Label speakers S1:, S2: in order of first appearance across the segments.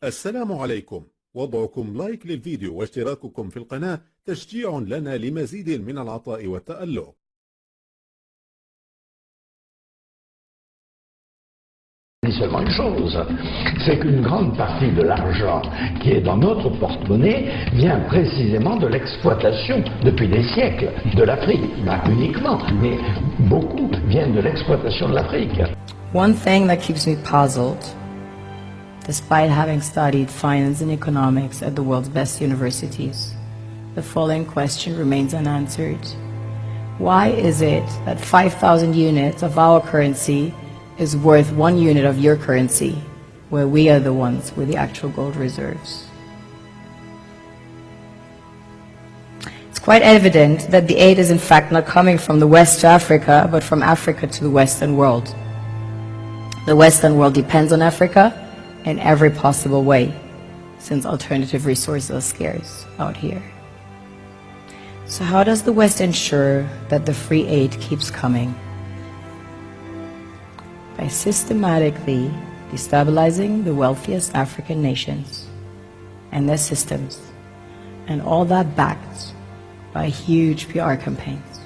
S1: السلام عليكم. وضعكم لايك للفيديو واشتراككم في القناة تشجيع لنا لمزيد من العطاء والتألق.
S2: Seulement une chose, c'est qu'une grande partie de l'argent qui est dans notre porte-monnaie vient précisément de l'exploitation depuis des siècles de l'Afrique. Pas uniquement, mais beaucoup viennent de l'exploitation de l'Afrique.
S3: One thing that keeps me puzzled, despite having studied finance and economics at the world's best universities, the following question remains unanswered. Why is it that 5,000 units of our currency is worth 1 unit of your currency, where we are the ones with the actual gold reserves? It's quite evident that the aid is in fact not coming from the West to Africa, but from Africa to the Western world. The Western world depends on Africa in every possible way, since alternative resources are scarce out here. So how does the West ensure that the free aid keeps coming? By systematically destabilizing the wealthiest African nations and their systems, and all that backed by huge PR campaigns,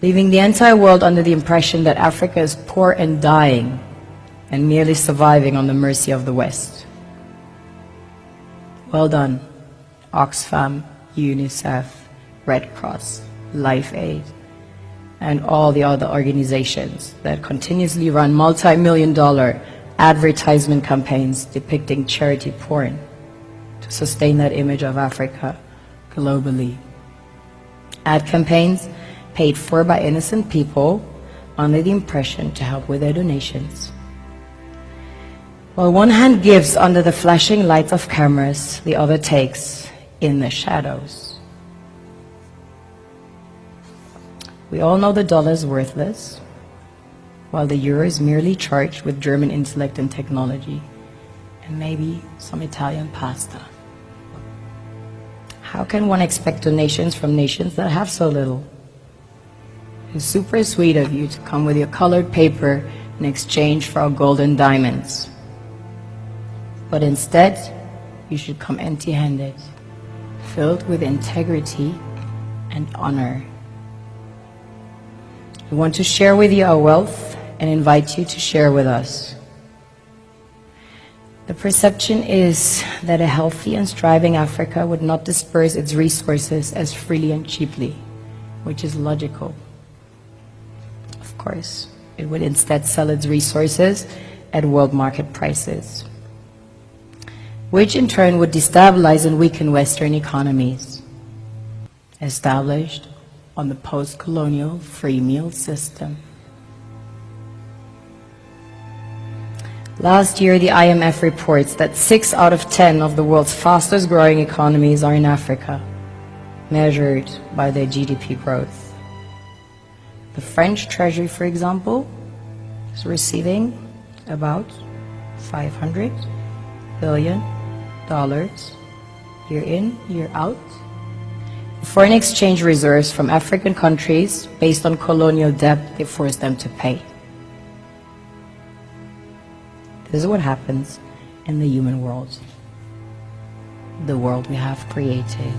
S3: leaving the entire world under the impression that Africa is poor and dying and merely surviving on the mercy of the West. Well done, Oxfam, UNICEF, Red Cross, Life Aid, and all the other organizations that continuously run multi-million-dollar advertisement campaigns depicting charity porn to sustain that image of Africa globally. Ad campaigns paid for by innocent people under the impression to help with their donations. While one hand gives under the flashing lights of cameras, the other takes in the shadows. We all know the dollar is worthless, while the euro is merely charged with German intellect and technology, and maybe some Italian pasta. How can one expect donations from nations that have so little? It's super sweet of you to come with your colored paper in exchange for our gold and diamonds. But instead, you should come empty-handed, filled with integrity and honor. We want to share with you our wealth and invite you to share with us. The perception is that a healthy and striving Africa would not disperse its resources as freely and cheaply, which is logical. Of course, it would instead sell its resources at world market prices, which in turn would destabilize and weaken Western economies, established on the post-colonial free meal system. Last year, the IMF reports that 6 out of 10 of the world's fastest growing economies are in Africa, measured by their GDP growth. The French Treasury, for example, is receiving about $500 billion year in, year out, foreign exchange reserves from African countries based on colonial debt they forced them to pay. This is what happens in the human world, the world we have created.